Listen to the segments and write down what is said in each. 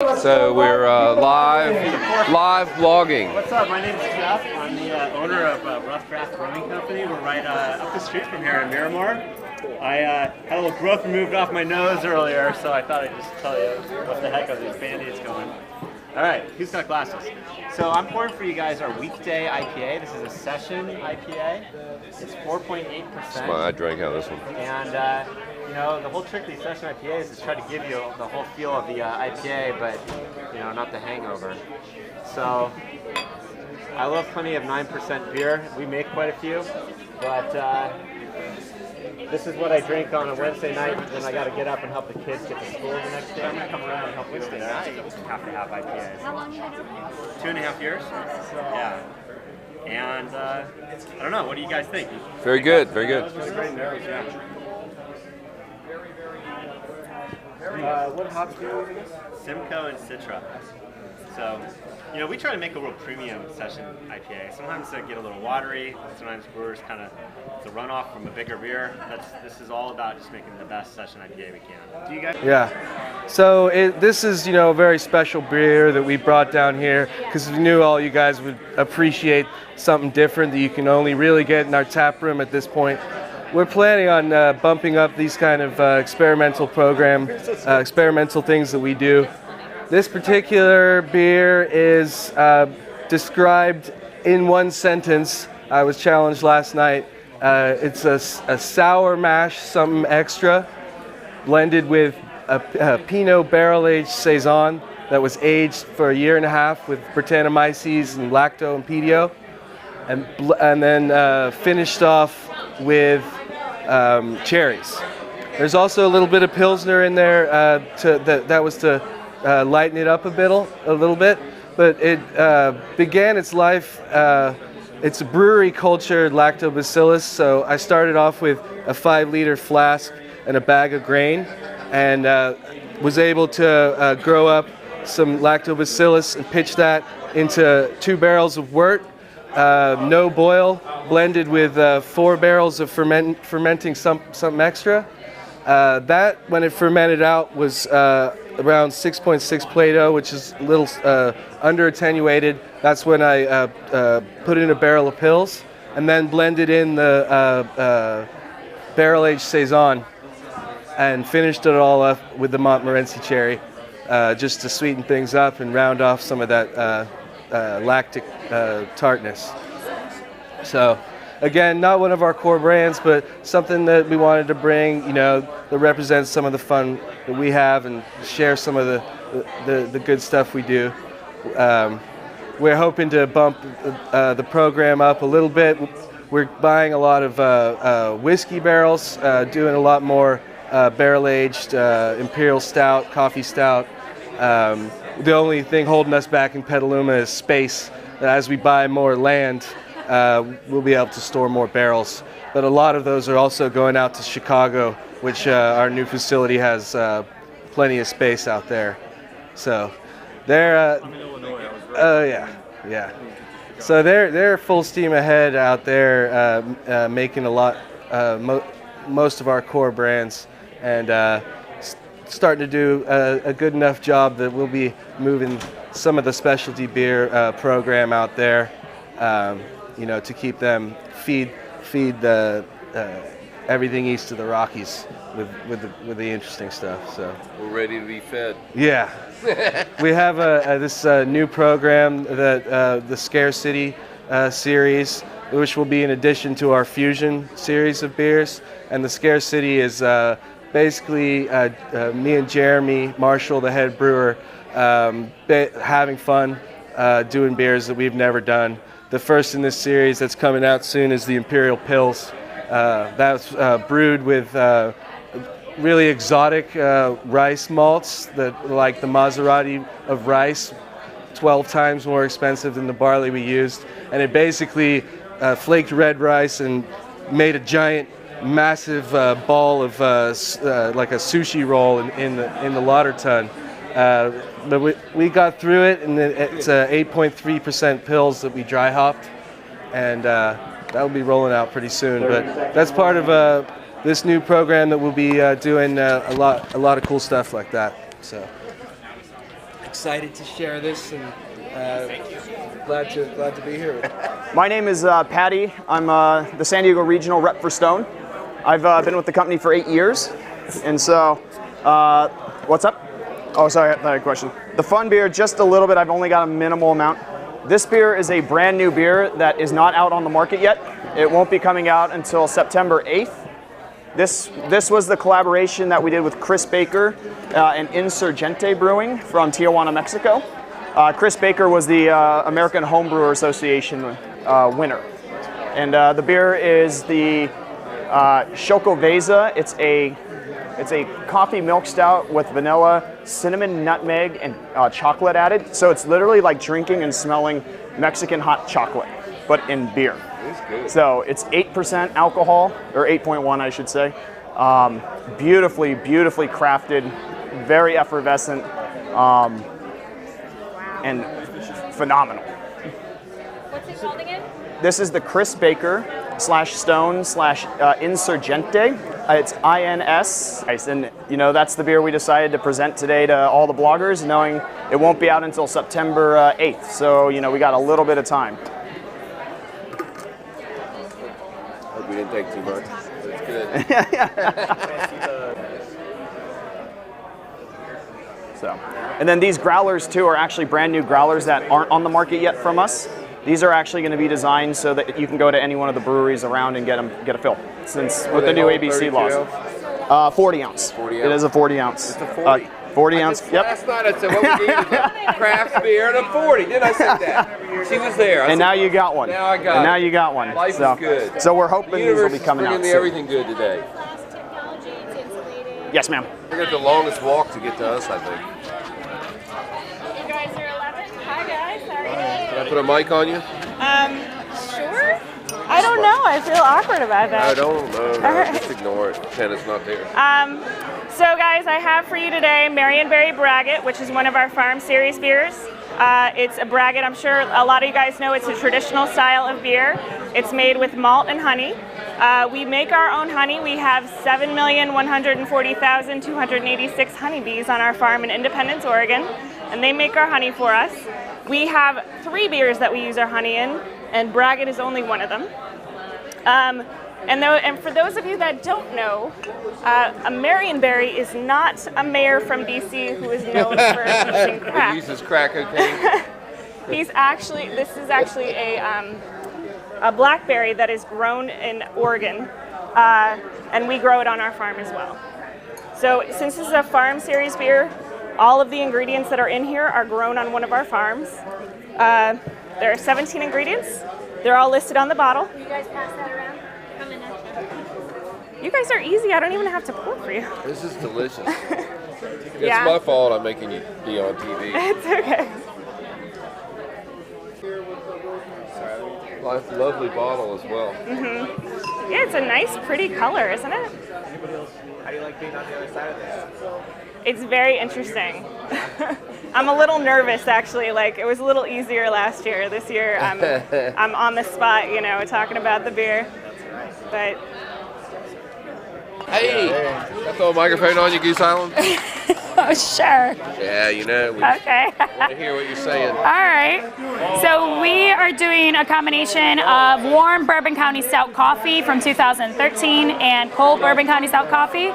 So we're live vlogging. What's up? My name is Jeff. I'm the owner of Rough Draft Brewing Company. We're right up the street from here in Miramar. I had a little growth removed off my nose earlier, so I thought I'd just tell you what the heck are these band-aids going. All right, who's got glasses? So I'm pouring for you guys our weekday IPA. This is a session IPA. It's 4.8%. I drank out of this one. And you know, the whole trick of these session IPAs is try to give you the whole feel of the IPA, but you know, not the hangover. So I love plenty of 9% beer. We make quite a few, but this is what I drink on a Wednesday night when I got to get up and help the kids get to school the next day. I'm going to come around and help Wednesday night. Have to have IPAs. How long have you been doing? 2.5 years. Yeah. And I don't know. What do you guys think? Very good. Very good. Great nose, yeah. What hops do you use? Simcoe and Citra. So, you know, we try to make a real premium session IPA. Sometimes they get a little watery. Sometimes brewers kind of, it's a runoff from a bigger beer. This is all about just making the best session IPA we can. Do you guys? Yeah. So this is, you know, a very special beer that we brought down here because we knew all you guys would appreciate something different that you can only really get in our tap room at this point. We're planning on bumping up these kind of experimental things that we do. This particular beer is described in one sentence. I was challenged last night. It's a sour mash, something extra, blended with a Pinot barrel-aged Saison that was aged for 1.5 years with Brettanomyces and Lacto and Pedio, and then finished off with cherries. There's also a little bit of Pilsner in there that was to lighten it up a little bit, but it began its life. It's a brewery cultured lactobacillus, so I started off with a 5-liter flask and a bag of grain, and was able to grow up some lactobacillus and pitch that into 2 barrels of wort. No boil, blended with 4 barrels of fermenting something extra. That, when it fermented out, was around 6.6 Plato, which is a little under attenuated. That's when I put in a barrel of pills, and then blended in the barrel-aged Saison, and finished it all up with the Montmorency cherry, just to sweeten things up and round off some of that lactic tartness. So again, not one of our core brands, but something that we wanted to bring, you know, that represents some of the fun that we have and share some of the good stuff we do. We're hoping to bump the program up a little bit. We're buying a lot of whiskey barrels, doing a lot more barrel-aged Imperial Stout, Coffee Stout. The only thing holding us back in Petaluma is space. As we buy more land, we'll be able to store more barrels. But a lot of those are also going out to Chicago, which our new facility has plenty of space out there. So they're, yeah. So they're full steam ahead out there, making a lot, most of our core brands, and starting to do a good enough job that we'll be moving some of the specialty beer program out there, you know, to keep them feed the everything east of the Rockies with the interesting stuff. So We're ready to be fed. yeah, we have this new program that the Scarcity series, which will be in addition to our Fusion series of beers, and the Scarcity is basically me and Jeremy Marshall, the head brewer, having fun doing beers that we've never done. The first in this series that's coming out soon is the Imperial Pils. That's brewed with really exotic rice malts, that like the Maserati of rice, 12 times more expensive than the barley we used. And it basically flaked red rice and made a giant, massive ball of like a sushi roll in the lauter tun. But we got through it, and it's 8.3% pills that we dry hopped, and that will be rolling out pretty soon. But that's part of this new program that we'll be doing a lot of cool stuff like that. So. excited to share this, and glad to be here. My name is Patty. I'm the San Diego Regional Rep for Stone. I've been with the company for 8 years, and so, what's up? Oh, sorry, I had a question. The fun beer, just a little bit. I've only got a minimal amount. This beer is a brand new beer that is not out on the market yet. It won't be coming out until September 8th. This was the collaboration that we did with Chris Baker and Insurgente Brewing from Tijuana, Mexico. Chris Baker was the American Homebrewer Association winner. And the beer is the Chocoveza. It's a coffee milk stout with vanilla, cinnamon, nutmeg, and chocolate added. So it's literally like drinking and smelling Mexican hot chocolate, but in beer. So it's 8% alcohol, or 8.1 I should say. Beautifully, beautifully crafted, very effervescent, and phenomenal. What's it called again? This is the Chris Baker /Stone /Insurgente. It's INS, and you know that's the beer we decided to present today to all the bloggers, knowing it won't be out until September 8th. So you know we got a little bit of time. Hope we didn't take too much. That's good. So, and then these growlers too are actually brand new growlers that aren't on the market yet from us. These are actually going to be designed so that you can go to any one of the breweries around and get a fill. Since with the new ABC laws, 40 ounce. 40 It is a 40 ounce. It's a 40. 40 ounce. Yep. Last night I said, what we need is a craft beer and a 40. Didn't I say that? She was there. And now you got one. Now I got And it. now you got one. Life so, is good. So we're hoping The these will universe be is coming bringing out me soon. everything good today. Glass technology, it's insulated. Yes, ma'am. I got the longest walk to get to us, I think. You guys are 11. Hi guys, how are you doing? Can I put a mic on you? Sure? I don't know. I feel awkward about I that. don't know. No, Alright. just ignore it. Pretend it's not there. So guys, I have for you today Marionberry Braggot, which is one of our Farm Series beers. It's a braggot. I'm sure a lot of you guys know it's a traditional style of beer. It's made with malt and honey. We make our own honey. We have 7,140,286 honeybees on our farm in Independence, Oregon, and they make our honey for us. We have 3 beers that we use our honey in, and Braggot is only one of them. And for those of you that don't know, a Marionberry is not a mayor from BC who is known for using He crack. uses crack cocaine. This is actually a blackberry that is grown in Oregon, and we grow it on our farm as well. So since this is a Farm Series beer, all of the ingredients that are in here are grown on one of our farms. There are 17 ingredients. They're all listed on the bottle. You guys pass that around? Come in. You guys are easy. I don't even have to pour for you. This is delicious. It's Yeah. my fault I'm making you be on TV. It's okay. Lovely bottle as well. Yeah, it's a nice, pretty color, isn't it? How do you like being on the other side of this? It's very interesting. I'm a little nervous, actually. Like, it was a little easier last year. This year, I'm on the spot, you know, talking about the beer. But Hey! Can I throw a microphone on you, Goose Island? oh, sure. Yeah, you know, we Okay. want to hear what you're saying. All right. So we are doing a combination of warm Bourbon County Stout coffee from 2013 and cold Bourbon County Stout coffee.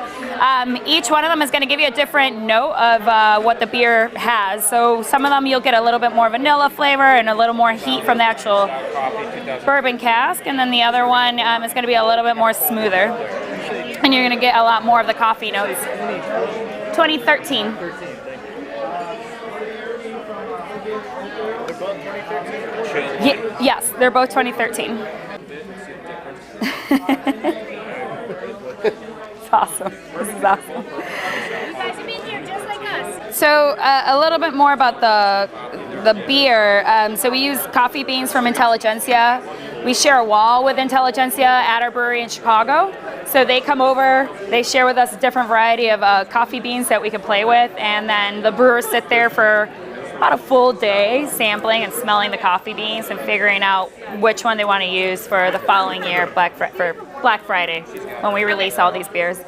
Each one of them is going to give you a different note of what the beer has. So some of them you'll get a little bit more vanilla flavor and a little more heat from the actual bourbon cask, and then the other one is going to be a little bit more smoother. And you're going to get a lot more of the coffee notes. 2013. Yes, they're both 2013. It's awesome. This is awesome. You guys have been here just like us. So a little bit more about the beer. So we use coffee beans from Intelligentsia. We share a wall with Intelligentsia at our brewery in Chicago. So they come over, they share with us a different variety of coffee beans that we can play with, and then the brewers sit there for about a full day sampling and smelling the coffee beans and figuring out which one they want to use for the following year, for Black Friday, when we release all these beers.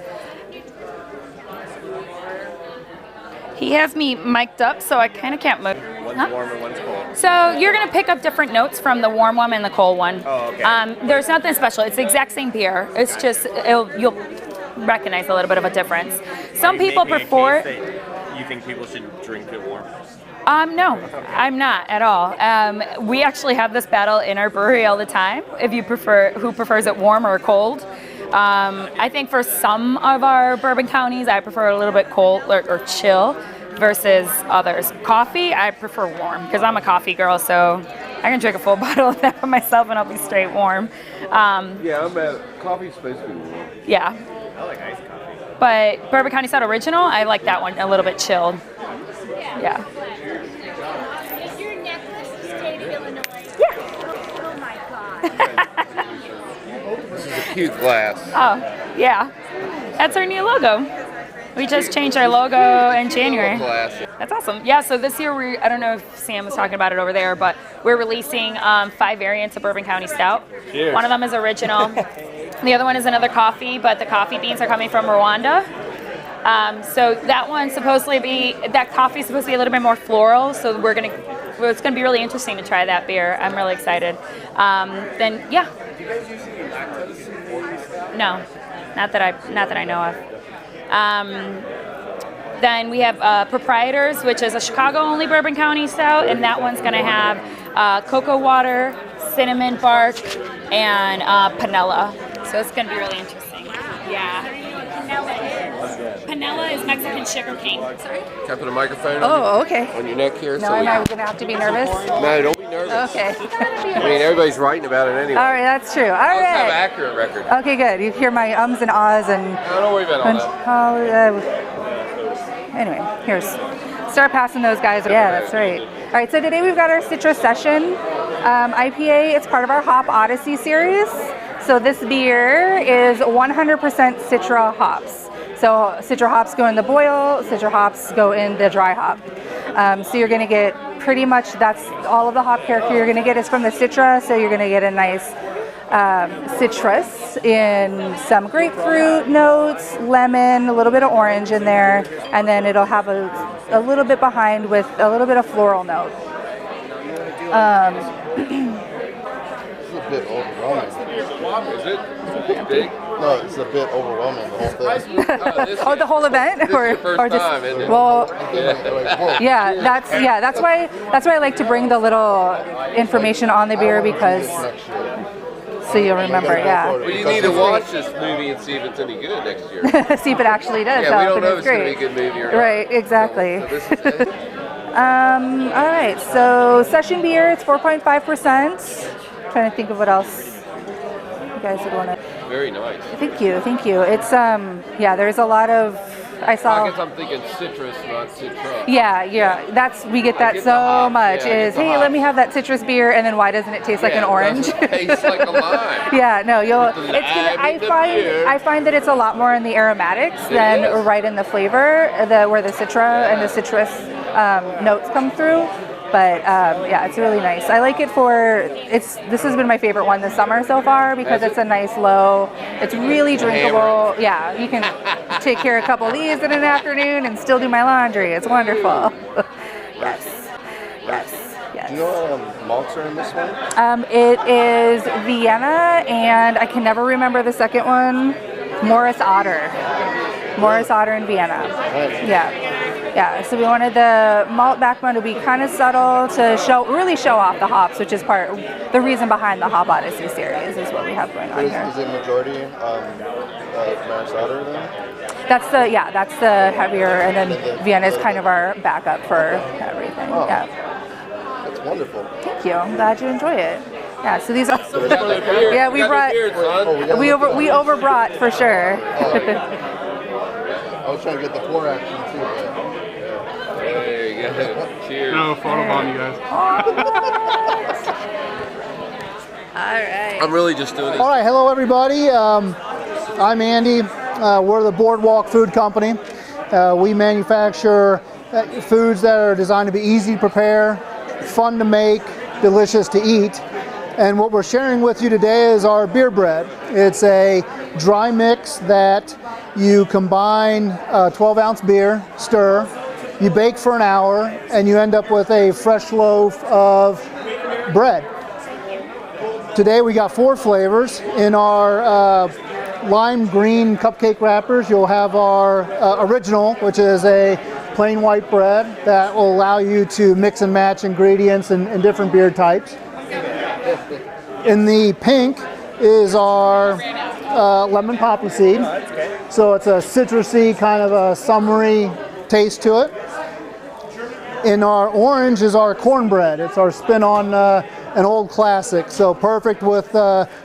He has me mic'd up, so I kind of can't move. One's warm and one's cold. So you're gonna pick up different notes from the warm one and the cold one. Oh, okay. There's nothing special. It's the exact same beer. It's just you'll recognize a little bit of a difference. Some people prefer. You think people should drink it warm? No, I'm not at all. We actually have this battle in our brewery all the time. If you prefer, who prefers it warm or cold? I think for some of our bourbon counties, I prefer a little bit cold or chill versus others. Coffee, I prefer warm because I'm a coffee girl, so I can drink a full bottle of that for myself and I'll be straight warm. Yeah, coffee's supposed to be warm. Yeah. I like iced coffee. But Bourbon County Stout Original, I like that one a little bit chilled. Yeah. Is your necklace the state of Illinois? Yeah. Oh my God. This is a cute glass. Oh, yeah. That's our new logo. We just changed our logo in January. Classic. That's awesome. Yeah, so this year I don't know if Sam was talking about it over there, but we're releasing 5 variants of Bourbon County Stout. Cheers. One of them is original. The other one is another coffee, but the coffee beans are coming from Rwanda. So that one's that coffee is supposed to be a little bit more floral, so it's gonna be really interesting to try that beer. I'm really excited. Then yeah. Do you guys use any lactose? No, not that I know of. Then we have Proprietors, which is a Chicago-only Bourbon County Stout, and that one's going to have cocoa water, cinnamon bark, and panela. So it's going to be really interesting. Yeah. Panela is Mexican sugar cane. Sorry? Can I put a microphone Okay. on your neck here? Now am I going to have to be nervous? No, don't be nervous. Okay. I mean, everybody's writing about it anyway. All right, that's true. All Let's have right. accurate record. Okay, good. You hear my ums and ahs and. No, don't worry about all that. Anyway, here's. Start passing those guys. Yeah, that's right. All right, so today we've got our Citrus Session IPA. It's part of our Hop Odyssey series. So this beer is 100% Citra hops. So Citra hops go in the boil, Citra hops go in the dry hop. So you're going to get pretty much, that's all of the hop character you're going to get is from the Citra. So you're going to get a nice citrus in some grapefruit notes, lemon, a little bit of orange in there, and then it'll have a little bit behind with a little bit of floral note. It's a bit overwhelming. Is it big? No, it's a bit overwhelming, the whole thing. Oh, the whole event, This is your first time, isn't it? well, Whoa. that's why I like to bring the little information on the beer because so you'll remember, yeah. Well, you need to watch this movie and see if it's any good next year. See if it actually does. Yeah, we help, don't know if and it's going to be a good movie or not. Right, exactly. So this is it. All right, so session beer, it's 4.5%. Trying to think of what else you guys would want to. Very nice. Thank you. It's yeah, there's a lot of I saw. I guess I'm thinking citrus, not citra. Yeah. We get that get the so hops. much. Yeah, I get Is the hey, hops. let me have that citrus beer, and then why doesn't it taste like an orange? It tastes like a lime. Yeah, no, you'll. The It's gonna. lime in the beer. I find that it's a lot more in the aromatics than is. right in the flavor, where the citra and the citrus notes come through. But yeah, it's really nice. I like it for this has been my favorite one this summer so far because it's a nice low. It's really drinkable. Yeah, you can take care of a couple of these in an afternoon and still do my laundry. It's wonderful. Yes. Do you know what malts are in this one? It is Vienna, and I can never remember the second one. Morris Otter. Morris Otter in Vienna. Nice. Yeah, so we wanted the malt backbone to be kind of subtle to really show off the hops, which is the reason behind the Hop Odyssey series is what we have going on here. Is it majority Morris Otter then? That's the heavier, and then Vienna is kind of our backup for everything. Oh. Yeah. That's wonderful. Thank you. I'm glad you enjoy it. Yeah, so these are. Beer. Yeah, we got brought. no beard, son. We overbrought for sure. I was trying to get the pour action too, but There you go. Cheers. No photobomb, you guys. All right. I'm really just doing this. All right, hello everybody. I'm Andy. We're the Boardwalk Food Company. We manufacture foods that are designed to be easy to prepare, fun to make, delicious to eat. And what we're sharing with you today is our beer bread. It's a dry mix that you combine 12-ounce beer, stir, you bake for an hour, and you end up with a fresh loaf of bread. Today we got 4 flavors. In our lime green cupcake wrappers, you'll have our original, which is a plain white bread that will allow you to mix and match ingredients in different beer types. In the pink is our lemon poppy seed. So it's a citrusy, kind of a summery taste to it. In our orange is our cornbread. It's our spin on an old classic. So perfect with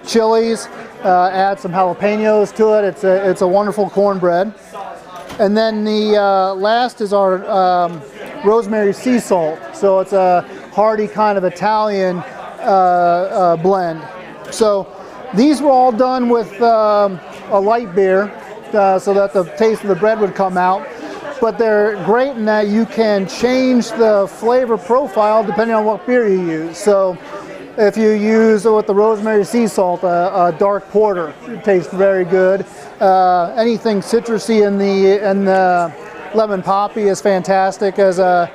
chilies. Add some jalapenos to it. It's a wonderful cornbread. And then the last is our rosemary sea salt. So it's a hearty kind of Italian blend. So these were all done with a light beer so that the taste of the bread would come out. But they're great in that you can change the flavor profile depending on what beer you use. So if you use with the rosemary sea salt, a dark porter, it tastes very good. Anything citrusy in the lemon poppy is fantastic as a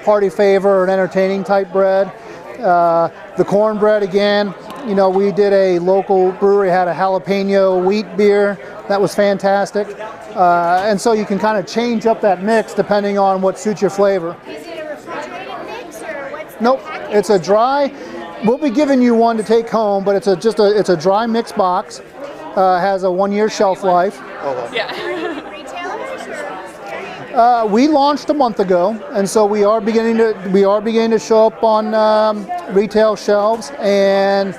party favor or an entertaining type bread. The cornbread again, we did a local brewery had a jalapeno wheat beer that was fantastic. And so you can kind of change up that mix depending on what suits your flavor. Is it a refrigerated mix or what's the Nope, package? it's a dry. We'll be giving you one to take home, but it's a dry mix box. Has a 1-year shelf life. Retailers or? We launched a month ago, and so we are beginning to show up on retail shelves, and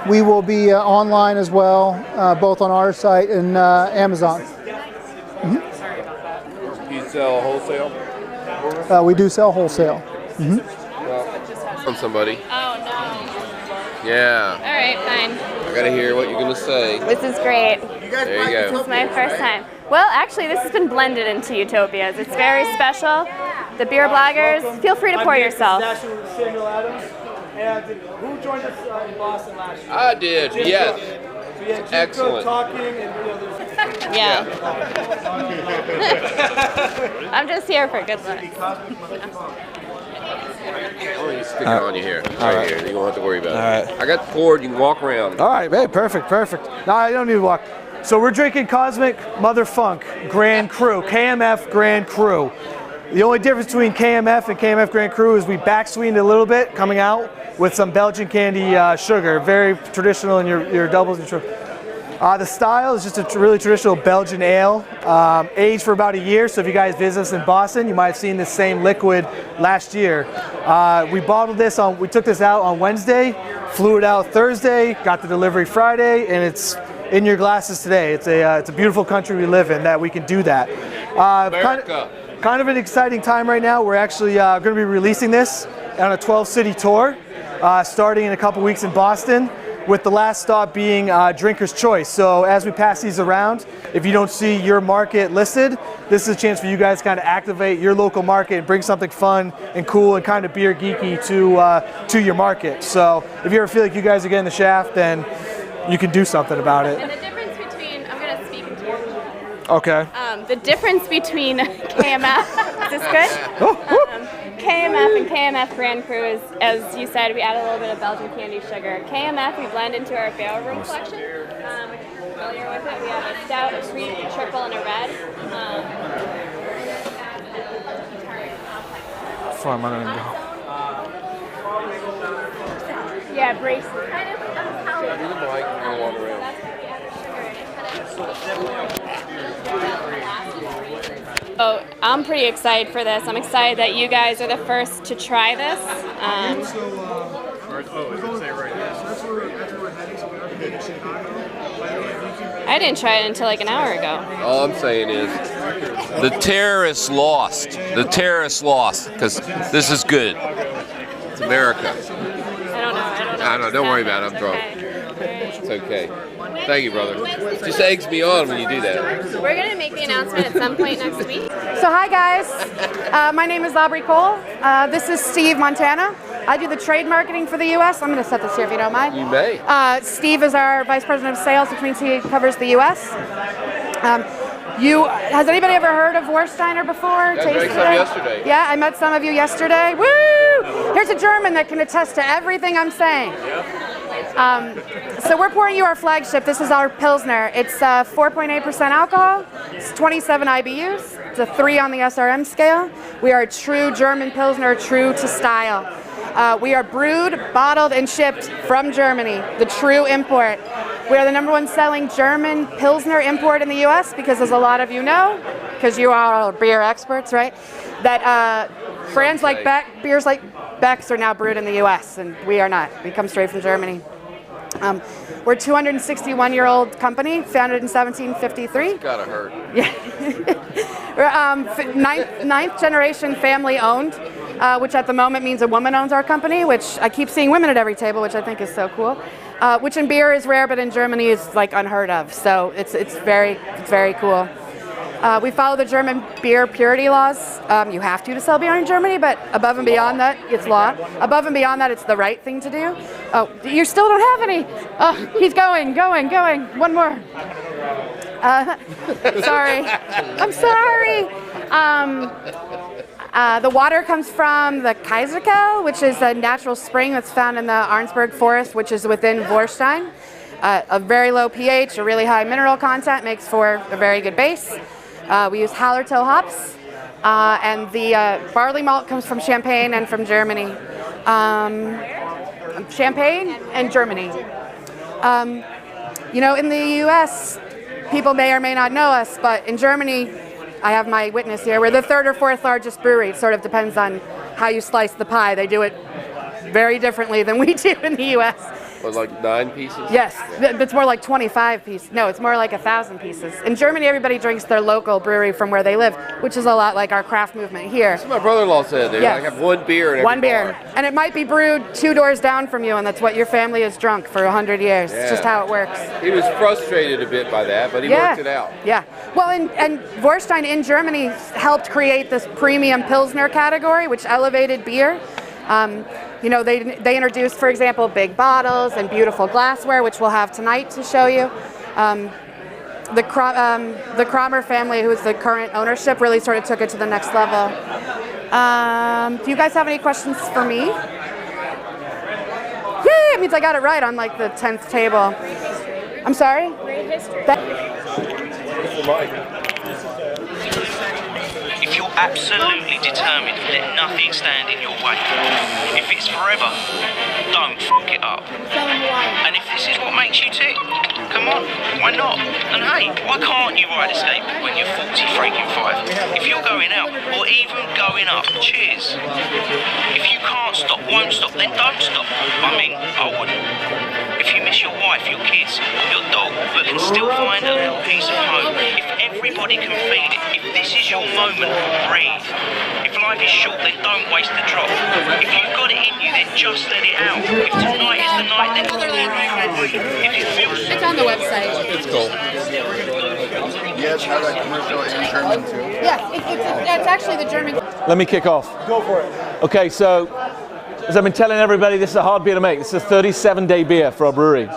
we will be online as well, both on our site and Amazon. You sell wholesale? We do sell wholesale. From somebody. Oh, no. Yeah. All right, fine. I gotta hear what you're gonna say. This is great. There you This go. is my first time. Well, actually, this has been blended into Utopias. It's very special. The beer bloggers, feel free to pour yourself. Samuel Adams. And who joined us in Boston last year? I did, yes. Excellent. Talking and Yeah. I'm just here for good luck. Oh, you stick it on you here. Right here. You don't have to worry about it. All right. I got the cord. You can walk around. All right, hey, perfect. No, I don't need to walk. So we're drinking Cosmic Mother Funk Grand Cru, KMF Grand Cru. The only difference between KMF and KMF Grand Cru is we back sweetened a little bit coming out with some Belgian candy sugar. Very traditional in your doubles and triples. The style is just a really traditional Belgian ale, aged for about a year. So if you guys visit us in Boston, you might have seen this same liquid last year. We bottled this we took this out on Wednesday, flew it out Thursday, got the delivery Friday, and it's in your glasses today. It's a beautiful country we live in that we can do that. America. Kind of an exciting time right now. We're actually going to be releasing this on a 12-city tour, starting in a couple weeks in Boston, with the last stop being Drinker's Choice. So as we pass these around, if you don't see your market listed, this is a chance for you guys to kind of activate your local market and bring something fun and cool and kind of beer geeky to your market. So if you ever feel like you guys are getting the shaft, then you can do something about it. And the difference between, I'm going to speak into your Okay. the difference between KMF, is this good? KMF and KMF Grand Cru is, as you said, we add a little bit of Belgian candy sugar. KMF we blend into our barrel room collection, which if you're familiar with it. We have a stout, a sweet, a triple, and a red. Fun, I'm gonna go. Yeah, braces. Do the mic and walk around. Oh, I'm pretty excited for this. I'm excited that you guys are the first to try this. I didn't try it until like an hour ago. All I'm saying is, the terrorists lost. The terrorists lost because this is good. It's America. I don't know. I know. Don't worry about it. I'm drunk. It's okay. Thank you, brother. It just eggs me on when you do that. We're going to make the announcement at some point next week. So hi guys, my name is Aubrey Cole. This is Steve Montana. I do the trade marketing for the U.S. I'm going to set this here if you don't mind. You may. Steve is our Vice President of Sales, which means he covers the U.S. Has anybody ever heard of Warsteiner before? I drank Tasted some it? yesterday. Yeah, I met some of you yesterday. Woo! Here's a German that can attest to everything I'm saying. So we're pouring you our flagship. This is our Pilsner. It's 4.8% alcohol. It's 27 IBUs. It's a 3 on the SRM scale. We are a true German Pilsner, true to style. We are brewed, bottled, and shipped from Germany, the true import. We are the #1 selling German Pilsner import in the U.S. because, as a lot of you know, because you are all beer experts, right? That brands like Beck, beers like Beck's are now brewed in the U.S. and we are not. We come straight from Germany. We're a 261-year-old company, founded in 1753. It's gotta hurt. Yeah. We're ninth generation family owned, which at the moment means a woman owns our company, which I keep seeing women at every table, which I think is so cool. Which in beer is rare, but in Germany is like unheard of. So it's very cool. We follow the German beer purity laws. You have to sell beer in Germany, but above and beyond that, it's law. Above and beyond that, it's the right thing to do. Oh, you still don't have any. Oh, he's going. One more. Sorry. I'm sorry. The water comes from the Kaiserkel, which is a natural spring that's found in the Arnsberg forest, which is within Warstein. A very low pH, a really high mineral content makes for a very good base. We use Hallertau hops, and the barley malt comes from Champagne and from Germany. Champagne and Germany. You know, in the U.S., people may or may not know us, but in Germany, I have my witness here, we're the 3rd or 4th largest brewery. It sort of depends on how you slice the pie. They do it very differently than we do in the U.S. Was like 9 pieces? Yes, it's more like 25 pieces. No, it's more like 1,000 pieces. In Germany, everybody drinks their local brewery from where they live, which is a lot like our craft movement here. That's what my brother-in-law said. They Yes. have one beer in every One beer. bar. And it might be brewed 2 doors down from you, and that's what your family has drunk for 100 years. Yeah. It's just how it works. He was frustrated a bit by that, but he worked it out. Yeah. Well, and Warstein in Germany helped create this premium Pilsner category, which elevated beer. You know, they introduced, for example, big bottles and beautiful glassware, which we'll have tonight to show you. The Kramer family, who is the current ownership, really sort of took it to the next level. Do you guys have any questions for me? Yay! It means I got it right on like the 10th table. I'm sorry? Great history. If you're absolutely determined, let nothing stand in your way. If it's forever, don't fuck it up. And if this is what makes you tick, come on, why not? And hey, why can't you ride a skateboard when you're 40 freaking 5? If you're going out, or even going up, cheers. If you can't stop, won't stop, then don't stop. I mean, I wouldn't. If you miss your wife, your kids, your dog, but can still find a little piece of home, if everybody can feel it, if this is your moment, breathe. If life is short, then don't waste the drop. If you've got it in you, then just let it out. If tonight is the night, then if it feels... It's on the website. It's cool. You guys have that commercial in German too? Yeah, it's actually the German. Let me kick off. Go for it. Okay, so as I've been telling everybody, this is a hard beer to make. This is a 37-day beer for our brewery,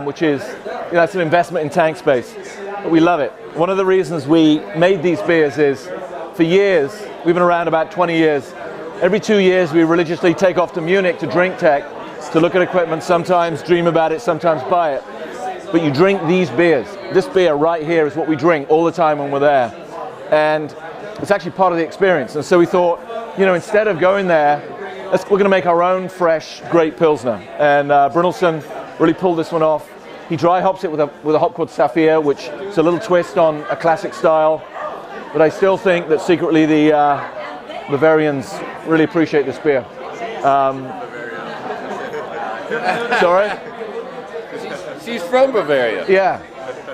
which is, you know, it's an investment in tank space. But we love it. One of the reasons we made these beers is, for years, we've been around about 20 years. Every 2 years, we religiously take off to Munich to drink tech, to look at equipment, sometimes dream about it, sometimes buy it. But you drink these beers. This beer right here is what we drink all the time when we're there. And it's actually part of the experience. And so we thought, you know, instead of going there, we're going to make our own fresh, great Pilsner. And Brynildsen really pulled this one off. He dry hops it with a hop called Saphir, which is a little twist on a classic style. But I still think that secretly the Bavarians really appreciate this beer. Sorry? She's from Bavaria. Yeah.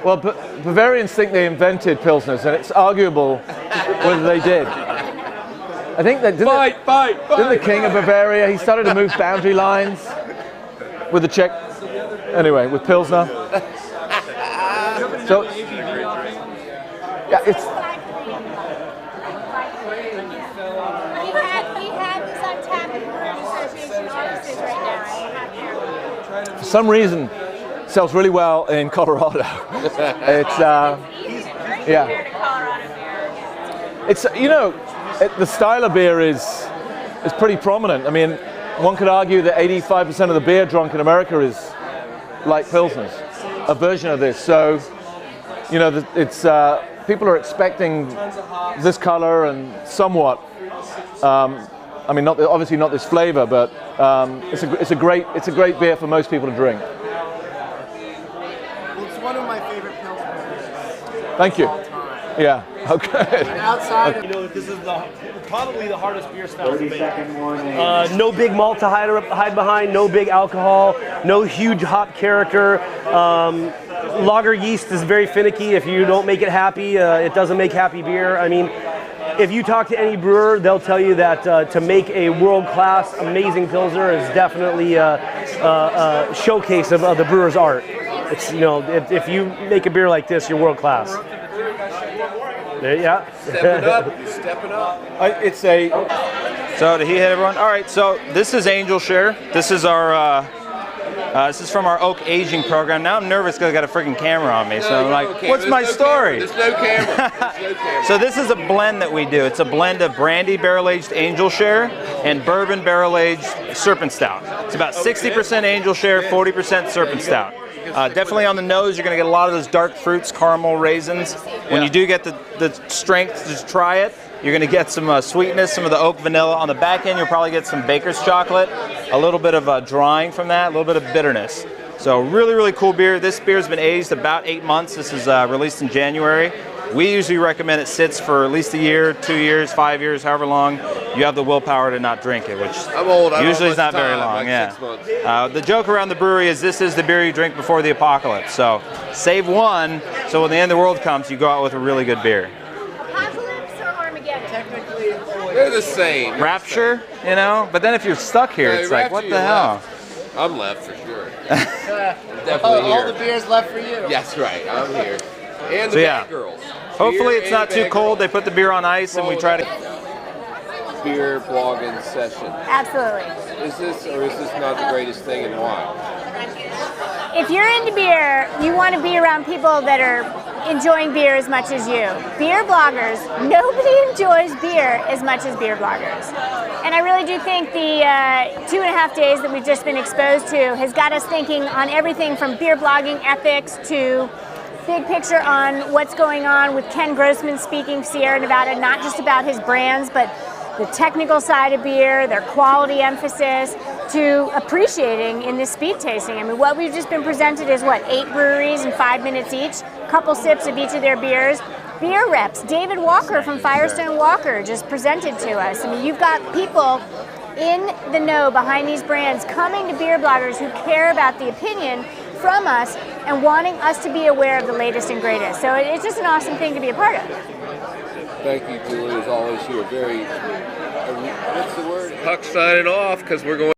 Well, Bavarians think they invented Pilsners, and it's arguable whether they did. I think that didn't the king of Bavaria, he started to move boundary lines with the Czech, anyway, with Pilsner. So, yeah, it's... We have this on tap in the Brewers Association offices right now. For some reason, sells really well in Colorado. It's, Yeah. It's, you know, the style of beer is pretty prominent. I mean, one could argue that 85% of the beer drunk in America is like Pilsners, a version of this. So, you know, it's people are expecting this color and somewhat. I mean, obviously not this flavor, but it's a great beer for most people to drink. It's one of my favorite Pilsners. Thank you. Yeah. Okay. Outside, you know, this is probably the hardest beer style to make. No big malt to hide behind, no big alcohol, no huge hop character. Lager yeast is very finicky. If you don't make it happy, it doesn't make happy beer. I mean, if you talk to any brewer, they'll tell you that to make a world-class, amazing Pilsner is definitely a showcase of the brewer's art. It's, you know, if you make a beer like this, you're world-class. Yeah. Stepping up. You're stepping up. It's a. So did he hit everyone? All right. So this is Angel Share. This is our. This is from our oak aging program. Now I'm nervous because I got a freaking camera on me. So I'm like, what's my story? There's no camera. There's no camera. So this is a blend that we do. It's a blend of brandy barrel-aged Angel Share and bourbon barrel-aged Serpent Stout. It's about 60% Angel Share, 40% Serpent Stout. Definitely on the nose, you're going to get a lot of those dark fruits, caramel, raisins. When you do get the strength to try it, you're going to get some sweetness, some of the oak vanilla. On the back end, you'll probably get some baker's chocolate, a little bit of drying from that, a little bit of bitterness. So really, really cool beer. This beer's been aged about 8 months. This is released in January. We usually recommend it sits for at least a year, 2 years, 5 years, however long you have the willpower to not drink it, which I'm old. usually is not very long. Like yeah. 6 months. The joke around the brewery is this is the beer you drink before the apocalypse. So save one, so when the end of the world comes, you go out with a really good beer. Apocalypse or Armageddon? technically, They're the same. Rapture, you know? But then if you're stuck here, it's like, what the hell? Left. I'm left for sure. I'm definitely here. all the beers left for you. That's right. I'm here. And the So, yeah. bad girls. Hopefully Beer it's not and too bad cold. They girls. put the beer on ice and we try to... Beer blogging session. Absolutely. Is this or is this not the greatest thing and why? If you're into beer, you want to be around people that are enjoying beer as much as you. Beer bloggers, nobody enjoys beer as much as beer bloggers. And I really do think the 2.5 days that we've just been exposed to has got us thinking on everything from beer blogging ethics to big picture on what's going on with Ken Grossman speaking Sierra Nevada, not just about his brands, but the technical side of beer, their quality emphasis, to appreciating in this speed tasting. I mean, what we've just been presented is what, 8 breweries in 5 minutes each, couple sips of each of their beers. Beer reps, David Walker from Firestone Walker just presented to us. I mean, you've got people in the know behind these brands coming to beer bloggers who care about the opinion from us and wanting us to be aware of the latest and greatest. So it's just an awesome thing to be a part of. Thank you, Julie, as always. You are very, what's the word? Huck signing off because we're going.